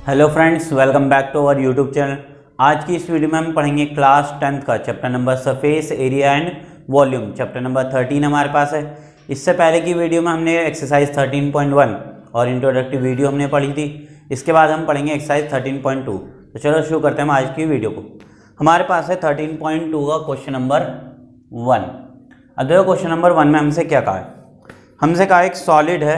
Hello friends, welcome back to our YouTube channel. आज की इस वीडियो में हम पढ़ेंगे क्लास 10th का chapter number surface area and volume. Chapter number 13 हमारे पास है। इससे पहले की वीडियो में हमने एक्सरसाइज 13.1 और इंट्रोडक्टिव वीडियो हमने पढ़ी थी। इसके बाद हम पढ़ेंगे एक्सरसाइज 13.2। तो चलो शुरू करते हैं आज की वीडियो को। हमारे पास है 13.2 का क्वेश्चन नंबर 1। अब देखो क्वेश्चन नंबर 1 में हमसे क्या कहा है। हमसे कहा एक सॉलिड है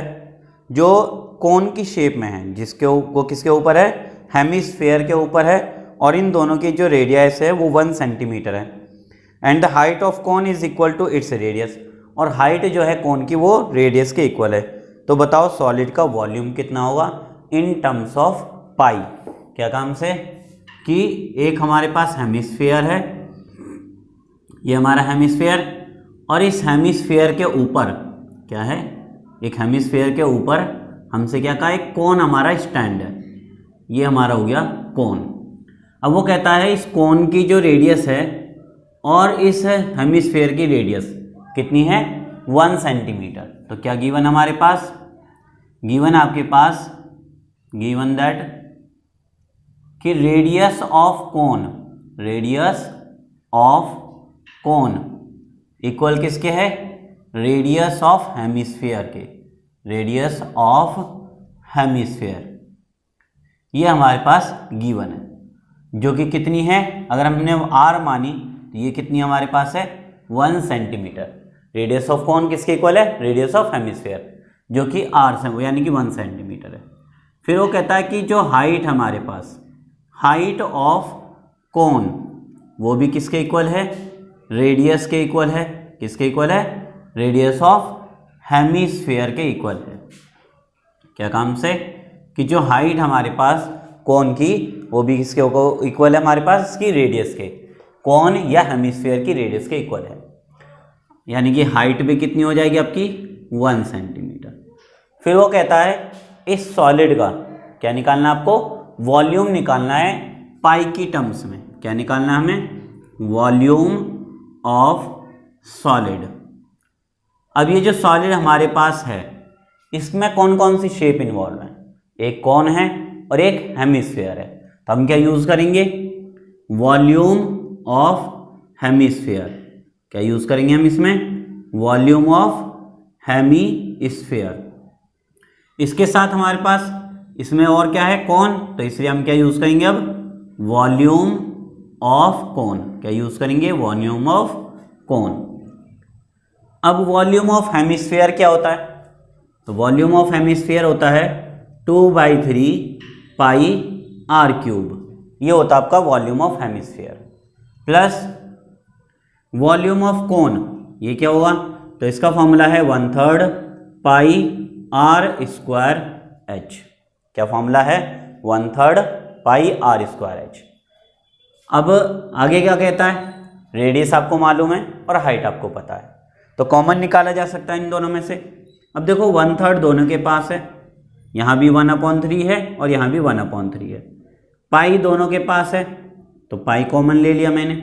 जो कोन की शेप में है, जिसके वो किसके ऊपर है, हेमिस्फेयर के ऊपर है, और इन दोनों की जो रेडियस है वो 1 सेंटीमीटर है। And the height of cone is equal to its radius, और हाइट जो है कोन की वो रेडियस के इक्वल है। तो बताओ सॉलिड का वॉल्यूम कितना होगा इन टर्म्स ऑफ पाई। क्या कहा हमसे कि एक हमारे पास हेमिस्फेयर है, ये हमारा हेमिस्फेयर, और इस हेमिस्फेयर के ऊपर क्या है, एक हेमिस्फेयर के ऊपर हमसे क्या कहा, एक कोन हमारा स्टैंड है। ये हमारा हो गया कोन। अब वो कहता है इस कोन की जो रेडियस है और इस हेमिस्फेयर की रेडियस कितनी है, 1 सेंटीमीटर। तो क्या गिवन हमारे पास, गिवन आपके पास, गिवन दैट कि radius of cone, radius of cone equal किसके है, रेडियस ऑफ हेमिस्फेयर के, रेडियस ऑफ हेमिस्फेयर। ये हमारे पास गिवन है, जो कि कितनी है, अगर हमने आर मानी तो ये कितनी हमारे पास है, 1 सेंटीमीटर। रेडियस ऑफ कोन किसके इक्वल है, रेडियस ऑफ हेमिस्फेयर, जो कि आर से यानी कि 1 सेंटीमीटर है। फिर वो कहता है कि जो हाइट हमारे पास, हाइट ऑफ कोन वो भी किसके इक्वल है, रेडियस के इक्वल है। किसके इक्वल है, रेडियस ऑफ हेमिस्फेयर के इक्वल है। क्या काम से कि जो हाइट हमारे पास कोन की वो भी किसके इक्वल है, हमारे पास इसकी रेडियस के, कोन या हेमिस्फेयर की रेडियस के इक्वल है। यानी कि हाइट भी कितनी हो जाएगी आपकी, 1 सेंटीमीटर। फिर वो कहता है इस सॉलिड का क्या निकालना है आपको, वॉल्यूम निकालना है पाई की टर्म्स में। क्या निकालना है हमें, वॉल्यूम ऑफ सॉलिड। अब ये जो सॉलिड हमारे पास है इसमें कौन कौन सी शेप इन्वॉल्व है, एक कोन है और एक हेमिस्फेयर है। तो हम क्या यूज करेंगे, वॉल्यूम ऑफ हेमिस्फेयर। क्या यूज करेंगे हम इसमें, वॉल्यूम ऑफ हेमिस्फेयर। इसके साथ हमारे पास इसमें और क्या है, कोन, तो इसलिए हम क्या यूज करेंगे अब, वॉल्यूम ऑफ कोन। क्या यूज करेंगे, वॉल्यूम ऑफ कोन। अब वॉल्यूम ऑफ हेमिस्फेयर क्या होता है, तो वॉल्यूम ऑफ हेमिस्फेयर होता है 2/3 पाई आर क्यूब। ये होता है आपका volume of hemisphere. Plus volume of cone, ये क्या होगा, तो इसका फॉर्मूला है 1/3 पाई आर स्क्वायर एच। क्या फॉर्मूला है, 1/3 पाई आर स्क्वायर एच। अब आगे क्या कहता है, रेडियस आपको मालूम है और हाइट आपको पता है, तो कॉमन निकाला जा सकता है इन दोनों में से। अब देखो 1/3 दोनों के पास है, यहाँ भी 1/3 है और यहाँ भी 1/3 है। पाई दोनों के पास है तो पाई कॉमन ले लिया मैंने।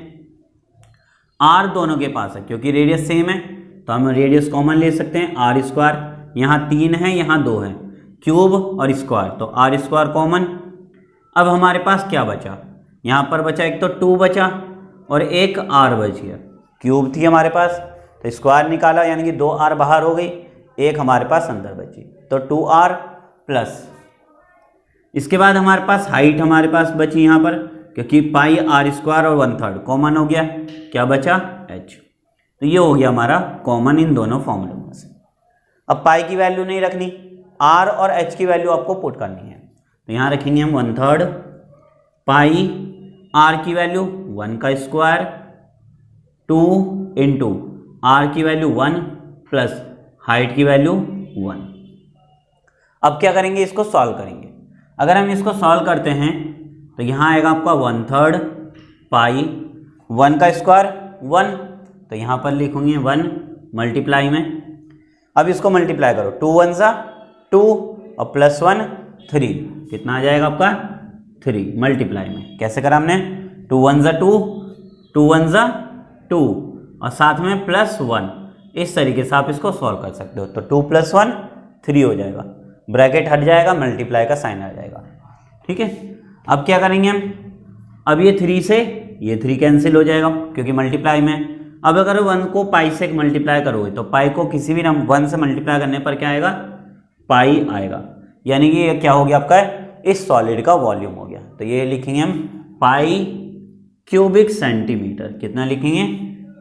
आर दोनों के पास है क्योंकि रेडियस सेम है तो हम रेडियस कॉमन ले सकते हैं, आर स्क्वायर। यहाँ 3 है, यहाँ 2 है, क्यूब और स्क्वायर, तो आर स्क्वायर कॉमन। अब हमारे पास क्या बचा, यहाँ पर बचा एक तो 2 बचा और एक आर बच गया। क्यूब थी हमारे पास तो स्क्वायर निकाला, यानी कि 2r बाहर हो गई, एक हमारे पास अंदर बची, तो 2r प्लस। इसके बाद हमारे पास हाइट हमारे पास बची यहाँ पर, क्योंकि पाई आर स्क्वायर और 1/3 कॉमन हो गया, क्या बचा, h। तो ये हो गया हमारा कॉमन इन दोनों फॉर्मूलों में से। अब पाई की वैल्यू नहीं रखनी, r और h की वैल्यू आपको पुट करनी है, तो यहाँ रखेंगे हम 1/3 पाई r की वैल्यू 1 का स्क्वायर 2 इंटू आर की वैल्यू 1 प्लस हाइट की वैल्यू 1। अब क्या करेंगे, इसको सॉल्व करेंगे। अगर हम इसको सॉल्व करते हैं तो यहाँ आएगा आपका 1/3 पाई 1 का स्क्वायर 1, तो यहाँ पर लिखूंगे 1 मल्टीप्लाई में। अब इसको मल्टीप्लाई करो, 2 1 सा 2 और प्लस 1 3, कितना आ जाएगा आपका 3 मल्टीप्लाई में। कैसे करा हमने, 2 1 सा 2, 2 1 सा 2 और साथ में प्लस 1, इस तरीके से आप इसको सॉल्व कर सकते हो। तो 2 + 1 3 हो जाएगा, ब्रैकेट हट जाएगा, मल्टीप्लाई का साइन आ जाएगा। ठीक है, अब क्या करेंगे हम, अब ये 3 से ये 3 कैंसिल हो जाएगा क्योंकि मल्टीप्लाई में। अब अगर 1 को पाई से मल्टीप्लाई करोगे तो पाई को किसी भी नंबर 1 से मल्टीप्लाई करने पर क्या आएगा, पाई आएगा, यानी कि ये क्या हो गया आपका, इस सॉलिड का वॉल्यूम हो गया। तो ये लिखेंगे हम पाई क्यूबिक सेंटीमीटर। कितना लिखेंगे,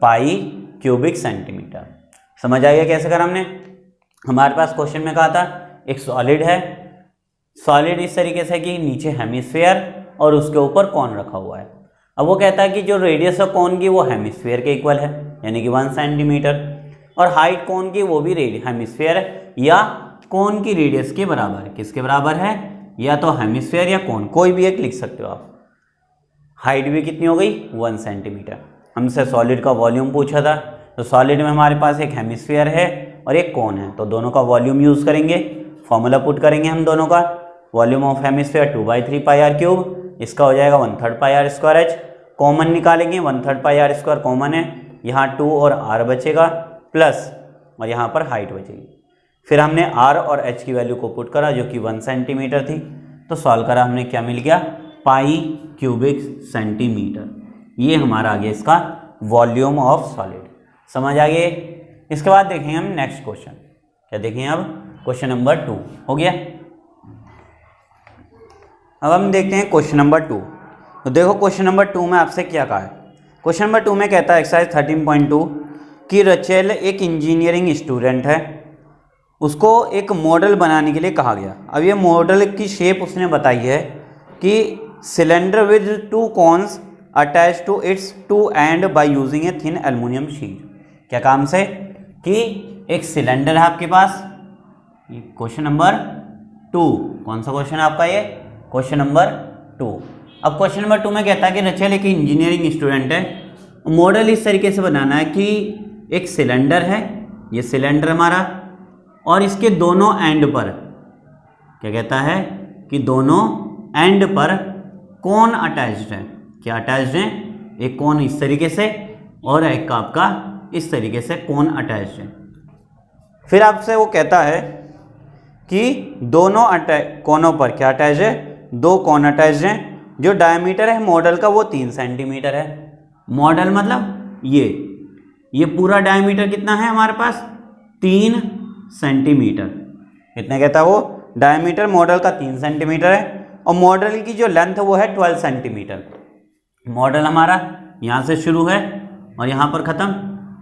पाई क्यूबिक सेंटीमीटर। समझ आ गया कैसे करा हमने। हमारे पास क्वेश्चन में कहा था एक सॉलिड है, सॉलिड इस तरीके से कि नीचे हेमिस्फीयर और उसके ऊपर कोन रखा हुआ है। अब वो कहता है कि जो रेडियस ऑफ कोन की वो हेमिस्फीयर के इक्वल है, यानी कि 1 सेंटीमीटर, और हाइट कोन की वो भी हेमिस्फीयर या कोन की रेडियस के बराबर है। किसके बराबर है, या तो हेमिस्फीयर या कोन, कोई भी एक लिख सकते हो आप। हाइट भी कितनी हो गई, 1 सेंटीमीटर। हमसे सॉलिड का वॉल्यूम पूछा था, तो सॉलिड में हमारे पास एक हेमिस्फीयर है और एक कोन है, तो दोनों का वॉल्यूम यूज़ करेंगे। फॉर्मूला पुट करेंगे हम दोनों का, volume of hemisphere 2/3 pi r cube, इसका हो जाएगा 1/3 pi r square h. Common निकालेंगे, 1/3 पाई आर स्क्वायर कॉमन है, यहाँ 2 और आर बचेगा प्लस, और यहाँ पर हाइट बचेगी। फिर हमने आर और एच की वैल्यू को पुट करा जो कि 1 सेंटीमीटर थी, तो सॉल्व करा हमने, क्या मिल गया, पाई क्यूबिक सेंटीमीटर। ये हमारा आ गया इसका वॉल्यूम ऑफ सॉलिड। समझ आ गए। इसके बाद देखेंगे हम नेक्स्ट क्वेश्चन। क्या देखेंगे अब, क्वेश्चन नंबर 2 हो गया। अब हम देखते हैं क्वेश्चन नंबर 2। तो देखो क्वेश्चन नंबर 2 में आपसे क्या कहा है। क्वेश्चन नंबर 2 में कहता है एक्सरसाइज 13.2 कि रचेल एक इंजीनियरिंग स्टूडेंट है, उसको एक मॉडल बनाने के लिए कहा गया। अब ये मॉडल की शेप उसने बताई है कि cylinder with 2 cones attach to its 2 end by using a thin aluminium sheet. क्या काम से, कि एक सिलेंडर है आपके पास, ये क्वेश्चन नंबर 2, कौन सा क्वेश्चन है आपका ये, क्वेश्चन नंबर 2। अब क्वेश्चन नंबर 2 में कहता है कि रचेल एक इंजीनियरिंग स्टूडेंट है, मॉडल इस तरीके से बनाना है कि एक सिलेंडर है, ये सिलेंडर हमारा, और इसके दोनों एंड पर क्या कहता है कि दोनों एंड पर कोन अटैच्ड है। क्या अटैच्ड है, एक कोन इस तरीके से और एक आपका इस तरीके से कोन अटैच्ड है। फिर आपसे वो कहता है कि दोनों कोनों पर क्या अटैच है, 2 कोन अटैच्ड हैं। जो डायमीटर है मॉडल का वो 3 सेंटीमीटर है। मॉडल मतलब ये पूरा डायमीटर कितना है हमारे पास, 3 सेंटीमीटर। कितना कहता है वो, डायमीटर मॉडल का 3 सेंटीमीटर है, और मॉडल की जो लेंथ है वो है 12 सेंटीमीटर। मॉडल हमारा यहाँ से शुरू है और यहाँ पर ख़त्म,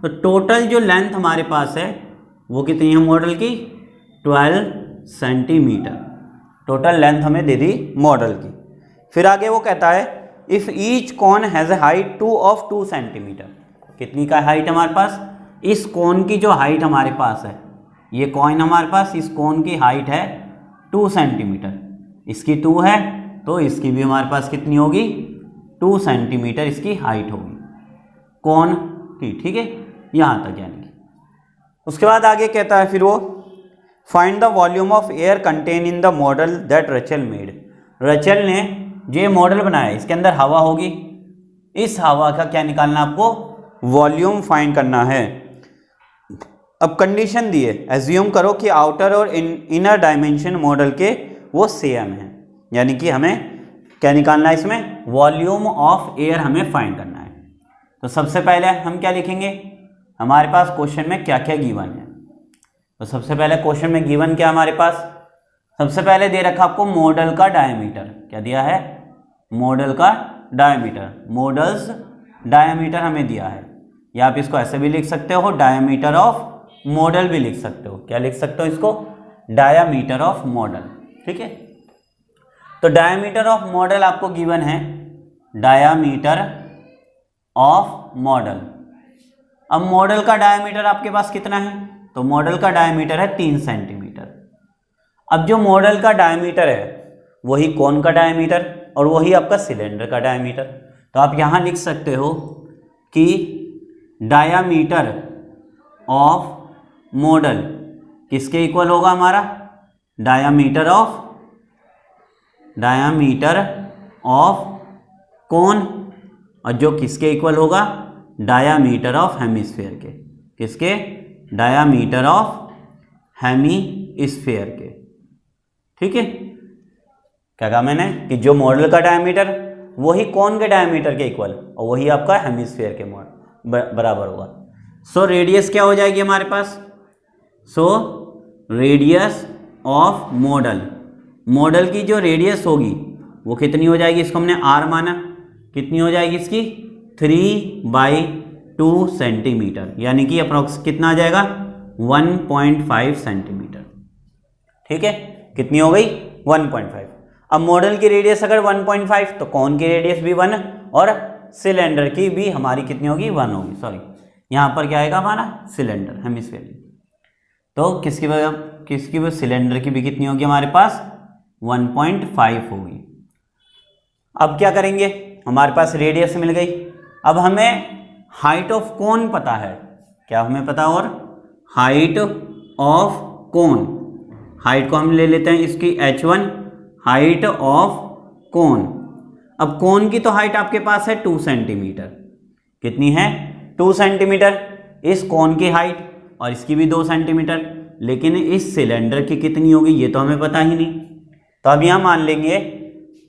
तो टोटल जो लेंथ हमारे पास है वो कितनी है मॉडल की, 12 सेंटीमीटर। टोटल लेंथ हमें दे दी मॉडल की। फिर आगे वो कहता है if each cone has a height 2 centimetre. कितनी का हाइट हमारे पास, इस कोन की जो हाइट हमारे पास है, ये कॉइन हमारे पास, इस कोन की हाइट है 2 सेंटीमीटर, इसकी 2 है तो इसकी भी हमारे पास कितनी होगी, 2 सेंटीमीटर इसकी हाइट होगी कोन की। ठीक है, यहाँ तक यानी कि। उसके बाद आगे कहता है फिर वो find the volume of air contain in the model that Rachel made. Rachel ने जो मॉडल बनाया इसके अंदर हवा होगी, इस हवा का क्या निकालना आपको, वॉल्यूम फाइंड करना है। अब कंडीशन दी है, एज्यूम करो कि आउटर और इनर डायमेंशन मॉडल के वो सेम है, यानी कि हमें क्या निकालना है इसमें, वॉल्यूम ऑफ एयर हमें फाइंड करना है। तो सबसे पहले हम क्या लिखेंगे, हमारे पास क्वेश्चन में क्या क्या गिवन है। तो सबसे पहले क्वेश्चन में गिवन क्या हमारे पास, सबसे पहले दे रखा आपको मॉडल का डायमीटर। क्या दिया है, मॉडल का डायमीटर, मॉडल्स डायमीटर हमें दिया है, या आप इसको ऐसे भी लिख सकते हो, डायमीटर ऑफ मॉडल भी लिख सकते हो। क्या लिख सकते हो इसको, डायमीटर ऑफ मॉडल। ठीक है, तो डायमीटर ऑफ मॉडल आपको गिवन है, डायमीटर ऑफ मॉडल। अब मॉडल का डायमीटर आपके पास कितना है, तो मॉडल का डायमीटर है 3 सेंटीमीटर। अब जो मॉडल का डायमीटर है वही कोन का डायमीटर और वही आपका सिलेंडर का डायमीटर, तो आप यहां लिख सकते हो कि डायमीटर ऑफ मॉडल किसके इक्वल होगा हमारा, डायमीटर ऑफ कोन, और जो किसके इक्वल होगा, डायमीटर ऑफ हेमिस्फीयर के, किसके, डायमीटर ऑफ हेमिस्फीयर के। ठीक है, क्या कहा मैंने कि जो मॉडल का डायमीटर वही कोन के डायमीटर के इक्वल और वही आपका हेमिस्फीयर के बराबर होगा। सो रेडियस क्या हो जाएगी हमारे पास, सो रेडियस ऑफ मॉडल की जो रेडियस होगी वो कितनी हो जाएगी, इसको हमने r माना, कितनी हो जाएगी इसकी 3/2 सेंटीमीटर, यानी कि अप्रोक्स कितना आ जाएगा 1.5 सेंटीमीटर। ठीक है, कितनी हो गई 1.5। अब मॉडल की रेडियस अगर 1.5 तो कौन की रेडियस भी 1 और सिलेंडर की भी हमारी कितनी होगी 1 होगी। सॉरी, यहाँ पर क्या आएगा हमारा सिलेंडर हेमिस्फीयर, तो किसकी भी सिलेंडर की भी कितनी होगी हमारे पास 1.5 होगी। अब क्या करेंगे, हमारे पास रेडियस मिल गई, अब हमें हाइट ऑफ कोन पता है, क्या हमें पता, और हाइट ऑफ कोन, हाइट को हम ले लेते हैं इसकी h1, हाइट ऑफ कोन। अब कोन की तो हाइट आपके पास है 2 सेंटीमीटर, कितनी है 2 सेंटीमीटर इस कोन की हाइट, और इसकी भी 2 सेंटीमीटर, लेकिन इस सिलेंडर की कितनी होगी ये तो हमें पता ही नहीं। तो अब यहाँ मान लेंगे,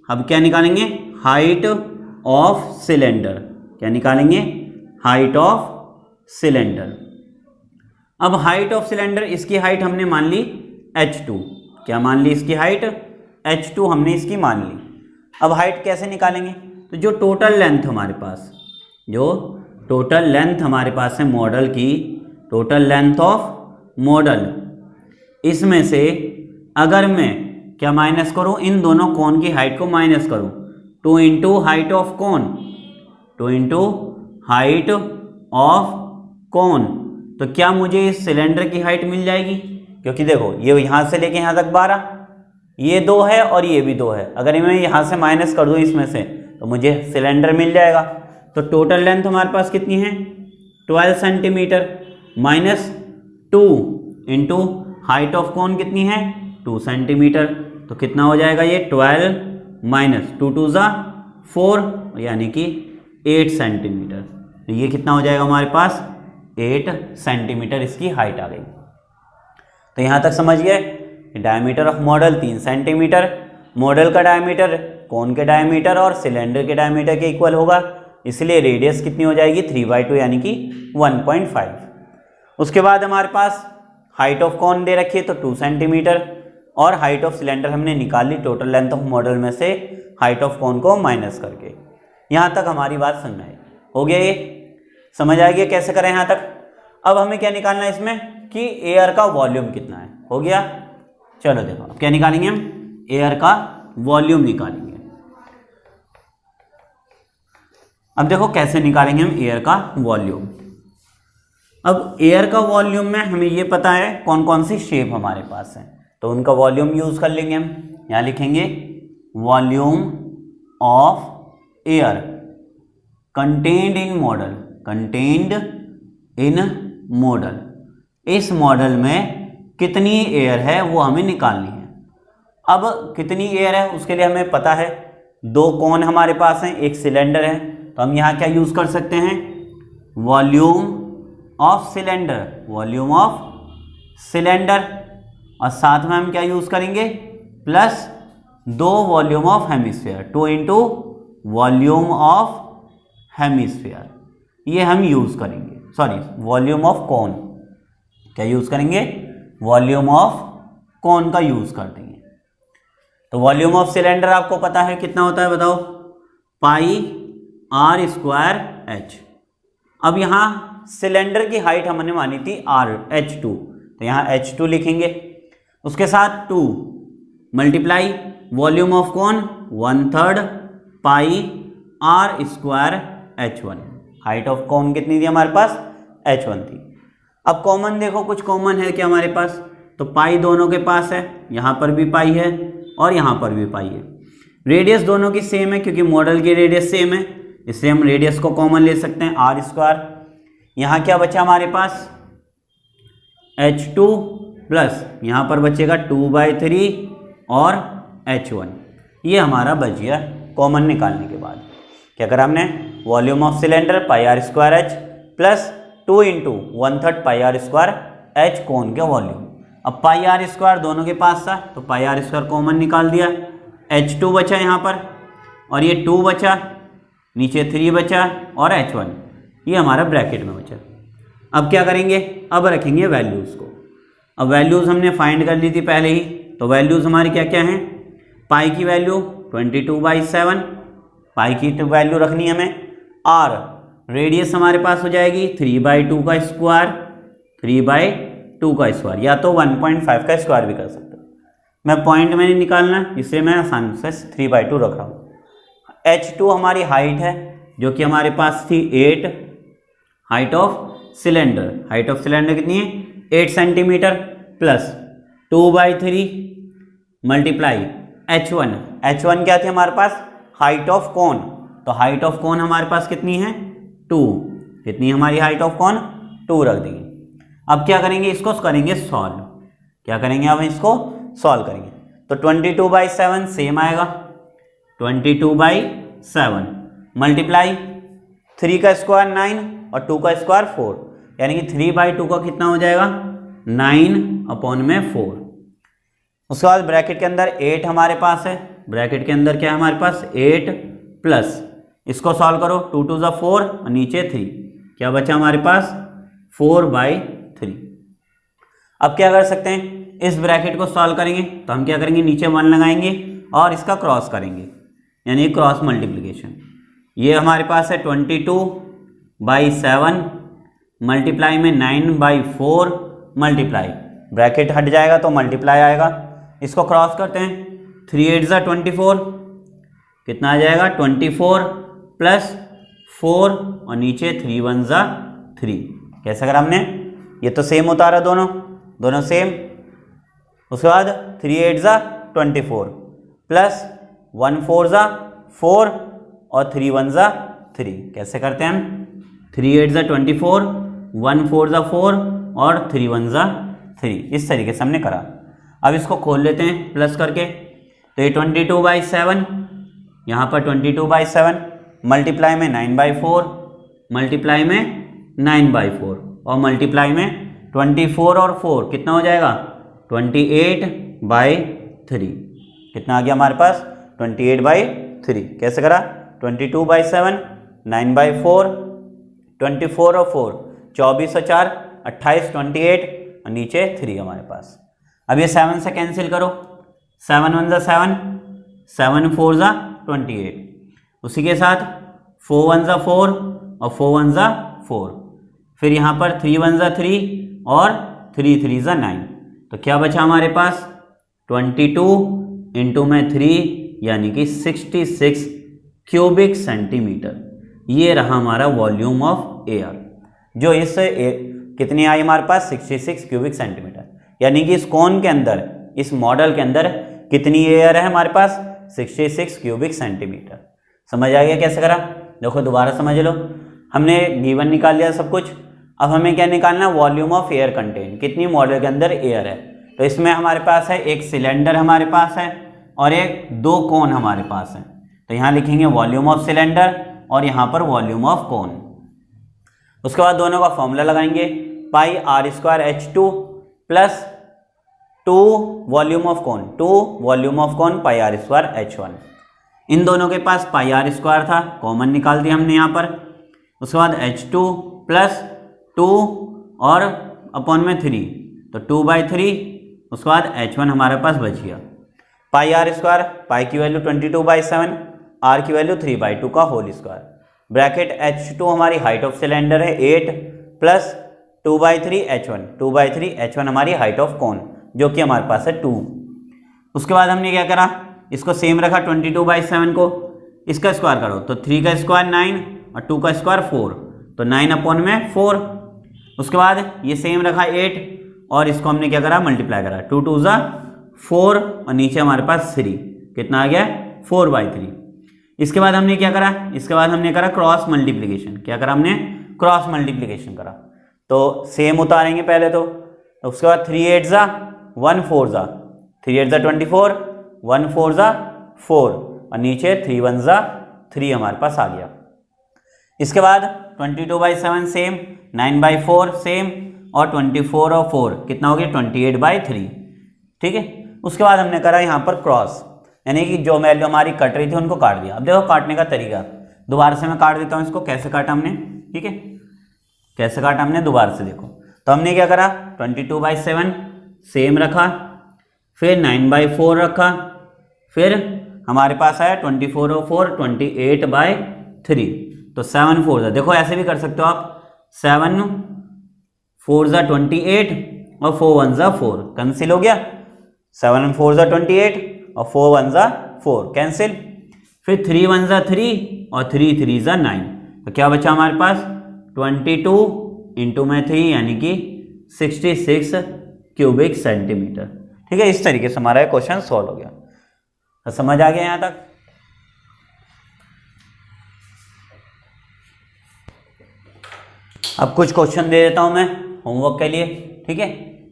अब क्या निकालेंगे हाइट ऑफ सिलेंडर, क्या निकालेंगे हाइट ऑफ सिलेंडर। अब हाइट ऑफ सिलेंडर, इसकी हाइट हमने मान ली h2, क्या मान ली इसकी हाइट h2 हमने इसकी मान ली। अब हाइट कैसे निकालेंगे, तो जो टोटल लेंथ हमारे पास, जो टोटल लेंथ हमारे पास है मॉडल की, टोटल लेंथ ऑफ मॉडल, इसमें से अगर मैं क्या माइनस करूं, इन दोनों कोन की हाइट को माइनस करूं, 2 into height of cone, 2 into height of कोन, तो क्या मुझे इस सिलेंडर की हाइट मिल जाएगी, क्योंकि देखो ये यहाँ से लेके यहाँ तक 12, ये 2 है और ये भी 2 है, अगर मैं यहाँ से माइनस कर दूँ इसमें से तो मुझे सिलेंडर मिल जाएगा। तो टोटल लेंथ हमारे पास कितनी है 12 centimetre minus 2 into height of कोन कितनी है 2 सेंटीमीटर, तो कितना हो जाएगा ये 12 माइनस 2 2 ज़ा 4, यानी कि 8 सेंटीमीटर। तो ये कितना हो जाएगा हमारे पास 8 सेंटीमीटर इसकी हाइट आ गई। तो यहाँ तक समझ गए, diameter of model 3 centimetre, model का डायमीटर कोन के डायमीटर और सिलेंडर के डायमीटर के इक्वल होगा, इसलिए रेडियस कितनी हो जाएगी 3/2 यानी कि 1.5। उसके बाद हमारे पास हाइट ऑफ कोन दे रखी है तो 2 सेंटीमीटर, और हाइट ऑफ सिलेंडर हमने निकाल ली टोटल लेंथ ऑफ मॉडल में से हाइट ऑफ कोन को माइनस करके। यहाँ तक हमारी बात समझ आई, हो गया ये, समझ आ गया कैसे करें यहाँ तक। अब हमें क्या निकालना है इसमें कि एयर का वॉल्यूम कितना है, हो गया। चलो देखो अब क्या निकालेंगे हम, एयर का वॉल्यूम निकालेंगे। अब देखो कैसे निकालेंगे हम एयर का वॉल्यूम। अब एयर का वॉल्यूम में हमें ये पता है कौन कौन सी शेप हमारे पास है, तो उनका वॉल्यूम यूज कर लेंगे हम। यहाँ लिखेंगे volume of air contained in model, contained in model, इस मॉडल में कितनी एयर है वो हमें निकालनी है। अब कितनी एयर है उसके लिए हमें पता है, 2 कोन हमारे पास हैं, एक सिलेंडर है, तो हम यहाँ क्या यूज कर सकते हैं volume of cylinder, volume of cylinder, और साथ में हम क्या यूज करेंगे plus 2 volume of hemisphere, 2 into volume of hemisphere, ये हम यूज करेंगे। सॉरी, वॉल्यूम ऑफ कोन, क्या यूज करेंगे वॉल्यूम ऑफ कोन का यूज कर देंगे। तो वॉल्यूम ऑफ सिलेंडर आपको पता है कितना होता है, बताओ πr²h। अब यहाँ सिलेंडर की हाइट हमने मानी थी h2, तो यहाँ h2 लिखेंगे, उसके साथ 2 multiply volume of cone 1/3 πr²h1। Height of कोन कितनी थी हमारे पास h1 थी। अब कॉमन देखो, कुछ कॉमन है क्या हमारे पास, तो पाई दोनों के पास है, यहाँ पर भी पाई है और यहाँ पर भी पाई है। रेडियस दोनों की सेम है क्योंकि मॉडल की रेडियस सेम है, इसलिए हम रेडियस को कॉमन ले सकते हैं r²। यहाँ क्या बचा हमारे पास h2 प्लस यहाँ पर बचेगा 2/3 और h1, ये हमारा बच गया कॉमन निकालने के बाद। क्या करा हमने volume of cylinder πr² plus 2 into 1/3 πr² कोन के वॉल्यूम। अब πr² दोनों के पास था तो πr² कॉमन निकाल दिया, H2 बचा यहाँ पर, और ये 2 बचा, नीचे 3 बचा, और H1 ये हमारा ब्रैकेट में बचा। अब क्या करेंगे, अब रखेंगे वैल्यूज़ को। अब वैल्यूज़ हमने फाइंड कर ली थी पहले ही, तो वैल्यूज़ हमारी क्या क्या हैं, पाई की वैल्यू 22/7, पाई की वैल्यू रखनी है हमें, और रेडियस हमारे पास हो जाएगी 3/2 का स्क्वायर, 3/2 का स्क्वायर, या तो 1.5 का स्क्वायर भी कर सकते हो। मैं पॉइंट में नहीं निकालना, इसलिए मैं आसान से 3/2 रख रहा हूँ। H2 हमारी हाइट है, जो कि हमारे पास थी 8, height of cylinder, height of cylinder कितनी है 8 centimetre, plus 2/3 multiply H1, H1 क्या थी हमारे पास, हाइट ऑफ कोन, तो हाइट ऑफ कोन हमारे पास कितनी है 2, कितनी हमारी हाइट ऑफ कोन 2 रख देंगे। अब क्या करेंगे, इसको करेंगे सॉल्व, क्या करेंगे अब इसको सॉल्व करेंगे, तो 22/7 सेम आएगा, 22/7 मल्टीप्लाई 3 का स्क्वायर 9 और 2 का स्क्वायर 4, यानी कि 3/2 का कितना हो जाएगा 9/4। उसके बाद ब्रैकेट के अंदर 8 हमारे पास है, ब्रैकेट के अंदर क्या है हमारे पास 8 प्लस, इसको सॉल्व करो, 2 2 ज़ा 4 और नीचे 3, क्या बचा हमारे पास 4/3। अब क्या कर सकते हैं, इस ब्रैकेट को सॉल्व करेंगे तो हम क्या करेंगे, नीचे 1 लगाएंगे और इसका क्रॉस करेंगे, यानी क्रॉस मल्टीप्लिकेशन। ये हमारे पास है 22/7 मल्टीप्लाई में 9/4 मल्टीप्लाई, ब्रैकेट हट जाएगा तो मल्टीप्लाई आएगा, इसको क्रॉस करते हैं, 3 8 ज़ा 24, कितना आ जाएगा 24 प्लस 4 और नीचे 3 1 ज़ा 3, कैसे करा हमने, ये तो सेम उतारा दोनों सेम। उसके बाद 3 8 ज़ा 24 प्लस 1 4 ज़ा 4 और 3 1 ज़ा 3, कैसे करते हैं हम, 3 8 ज़ा 24, 1 4 ज़ा 4 और 3 1 ज़ा 3, इस तरीके से हमने करा। अब इसको खोल लेते हैं प्लस करके, तो ये 22/7, यहाँ पर 22/7 मल्टीप्लाई में 9/4, मल्टीप्लाई में 9/4 और मल्टीप्लाई में 24 और 4 कितना हो जाएगा 28/3, कितना आ गया हमारे पास 28/3, कैसे करा 22/7 9/4, 24 और 4 24 और 4 28, 28 और नीचे 3 हमारे पास। अब ये 7 से कैंसिल करो, 7 1 ज़ा 7, 7 4 ज़ा 28, उसी के साथ 4 1 ज़ा 4 और 4 1 ज़ा 4, फिर यहाँ पर 3 1 ज़ा 3 और 3 3 ज़ा 9, तो क्या बचा हमारे पास 22 इंटू में 3 यानी कि 66 क्यूबिक सेंटीमीटर, ये रहा हमारा वॉल्यूम ऑफ एयर, जो इस कितनी आई हमारे पास 66 क्यूबिक सेंटीमीटर, यानी कि इस कोन के अंदर, इस मॉडल के अंदर कितनी एयर है हमारे पास 66 क्यूबिक सेंटीमीटर। समझ आ गया कैसे करा, देखो दोबारा समझ लो, हमने गिवन निकाल लिया सब कुछ, अब हमें क्या निकालना, वॉल्यूम ऑफ एयर कंटेन, कितनी मॉडल के अंदर एयर है। तो इसमें हमारे पास है एक सिलेंडर हमारे पास है और एक 2 कोन हमारे पास है, तो यहाँ लिखेंगे वॉल्यूम ऑफ सिलेंडर और यहाँ पर वॉल्यूम ऑफ कोन। उसके बाद दोनों का फॉर्मूला लगाएंगे, पाई r² H2 plus 2 volume of cone, 2 volume of cone pi r² H1, इन दोनों के पास पाई r² था, कॉमन निकाल दिया हमने यहाँ पर। उसके बाद H2 प्लस 2 और अपॉन में 3, तो 2/3, उसके बाद H1 हमारे पास बच गया, पाई r², पाई की वैल्यू 22/7, r की वैल्यू 3/2 का होल स्क्वायर, ब्रैकेट H2 हमारी हाइट ऑफ सिलेंडर है 8 प्लस 2/3 H1, 2/3 H1 हमारी हाइट ऑफ कोन जो कि हमारे पास है 2। उसके बाद हमने क्या करा, इसको सेम रखा 22/7 को, इसका स्क्वायर करो तो 3 का स्क्वायर 9 और 2 का स्क्वायर 4, तो 9/4। उसके बाद ये सेम रखा 8 और इसको हमने क्या करा मल्टीप्लाई करा, 2 2 ज़ा 4 और नीचे हमारे पास 3, कितना आ गया 4/3। इसके बाद हमने क्या करा, इसके बाद हमने करा क्रॉस मल्टीप्लिकेशन, क्या करा हमने क्रॉस मल्टीप्लिकेशन करा, तो सेम उतारेंगे पहले तो उसके बाद 3 8 ज़ा 1 4 ज़ा 3 8 ज़ा 24, 1 4 ज़ा 4 और नीचे 3 1 ज़ा 3 हमारे पास आ गया। इसके बाद 22/7 सेम, 9/4 सेम और 24 और 4 कितना हो गया 28/3, ठीक है। उसके बाद हमने करा यहाँ पर क्रॉस, यानी कि जो वैल्यू हमारी कट रही थी उनको काट दिया। अब देखो काटने का तरीका, दोबारा से मैं काट देता हूँ इसको। कैसे काटा हमने, ठीक है, कैसे काटा हमने दोबारा से देखो। तो हमने क्या करा, 22/7 सेम रखा, फिर 9/4 रखा, फिर हमारे पास आया 24 और 4 28/3। तो 7 4 देखो ऐसे भी कर सकते हो आप, 7 4 28 और 4 1 4 कैंसिल हो गया, 7 4 28 और 4 1 4 कैंसिल, फिर 3 1 3 और 3 3 9। तो क्या बचा हमारे पास 22 इंटू में 3 यानी कि 66 क्यूबिक सेंटीमीटर। ठीक है, इस तरीके से हमारा क्वेश्चन सॉल्व हो गया। तो समझ आ गया यहां तक। अब कुछ क्वेश्चन दे देता हूं मैं होमवर्क के लिए, ठीक है।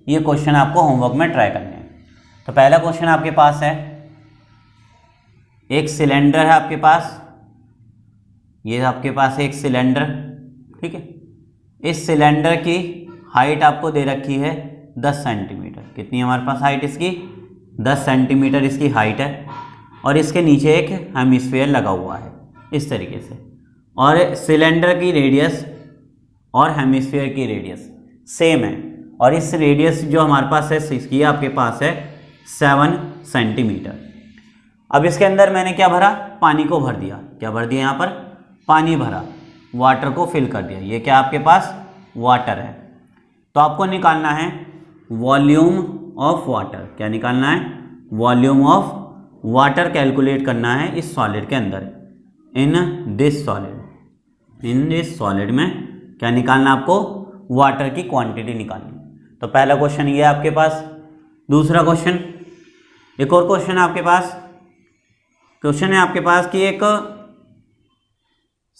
ये क्वेश्चन आपको होमवर्क में ट्राई करने हैं। तो पहला क्वेश्चन आपके पास है, एक सिलेंडर है आपके पास, ये आपके पास एक सिलेंडर, ठीक है। इस सिलेंडर की हाइट आपको दे रखी है 10 सेंटीमीटर। कितनी हमारे पास हाइट इसकी, 10 सेंटीमीटर इसकी हाइट है, और इसके नीचे एक हेमिस्फीयर लगा हुआ है इस तरीके से, और सिलेंडर की रेडियस और हेमिस्फीयर की रेडियस सेम है, और इस रेडियस जो हमारे पास है इसकी आपके पास है 7 सेंटीमीटर। अब इसके अंदर मैंने क्या भरा, पानी को भर दिया। क्या भर दिया, यहाँ पर पानी भरा, वाटर को फिल कर दिया। ये क्या आपके पास वाटर है। तो आपको निकालना है वॉल्यूम ऑफ वाटर। क्या निकालना है, वॉल्यूम ऑफ वाटर कैलकुलेट करना है इस सॉलिड के अंदर, in this solid. In this solid में क्या निकालना, आपको वाटर की क्वांटिटी निकालनी। तो पहला क्वेश्चन ये है आपके पास। दूसरा क्वेश्चन, एक और क्वेश्चन है आपके पास। क्वेश्चन है आपके पास कि एक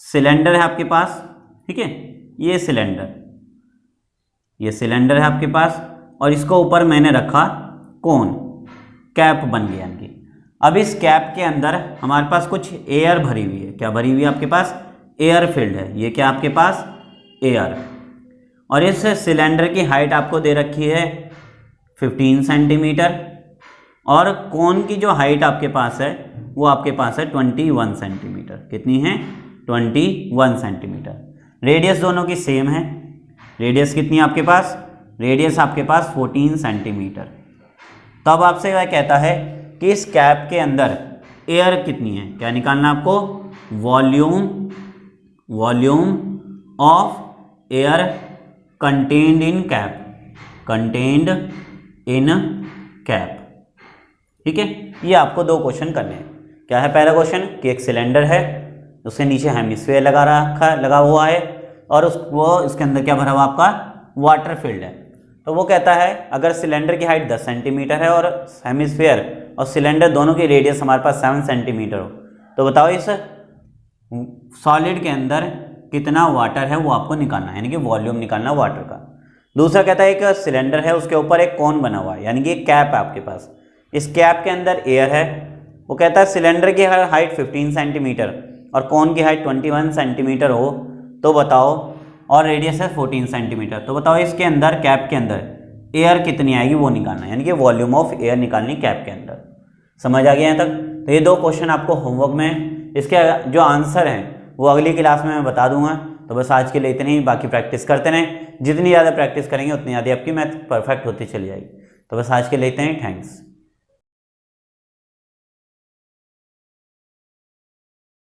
सिलेंडर है आपके पास, ठीक है, ये सिलेंडर है आपके पास, और इसको ऊपर मैंने रखा कोन, कैप बन गया यानी। अब इस कैप के अंदर हमारे पास कुछ एयर भरी हुई है। क्या भरी हुई है आपके पास, एयर फील्ड है। ये क्या आपके पास एयर, और इस सिलेंडर की हाइट आपको दे रखी है 15 सेंटीमीटर, और कोन की जो हाइट आपके पास है वो आपके पास है 21 सेंटीमीटर। कितनी है, 21 सेंटीमीटर। रेडियस दोनों की सेम है। रेडियस कितनी है आपके पास, रेडियस आपके पास 14 सेंटीमीटर। तो अब आपसे वह कहता है कि इस कैप के अंदर एयर कितनी है। क्या निकालना आपको, volume of air contained in cap, ठीक है। ये आपको दो क्वेश्चन करने हैं। क्या है पहला क्वेश्चन कि एक सिलेंडर है, उसके नीचे हेमिस्फीयर लगा हुआ है, और वो इसके अंदर क्या भरा हुआ आपका वाटर फील्ड है। तो वो कहता है अगर सिलेंडर की हाइट 10 सेंटीमीटर है और हेमिस्फीयर और सिलेंडर दोनों की रेडियस हमारे पास 7 सेंटीमीटर हो, तो बताओ इस सॉलिड के अंदर कितना वाटर है वो आपको निकालना है, यानी कि वॉल्यूम निकालना वाटर का। दूसरा कहता है एक सिलेंडर है, उसके ऊपर एक कोन बना हुआ है, यानी कि एक कैप है आपके पास। इस कैप के अंदर एयर है। वो कहता है सिलेंडर की हाइट 15 सेंटीमीटर और कोन की हाइट 21 सेंटीमीटर हो तो बताओ, और रेडियस है 14 सेंटीमीटर। तो बताओ इसके अंदर, कैप के अंदर एयर कितनी आएगी वो निकालना है, यानी कि वॉल्यूम ऑफ एयर निकालनी कैप के अंदर। समझ आ गया यहाँ तक। तो ये दो क्वेश्चन आपको होमवर्क में, इसके जो आंसर हैं वो अगली क्लास में मैं बता दूंगा। तो बस आज के लिए इतने ही, बाकी प्रैक्टिस करते रहें। जितनी ज़्यादा प्रैक्टिस करेंगे उतनी ज़्यादा आपकी मैथ परफेक्ट होती चली जाएगी। तो बस आज के लिए इतने ही, थैंक्स।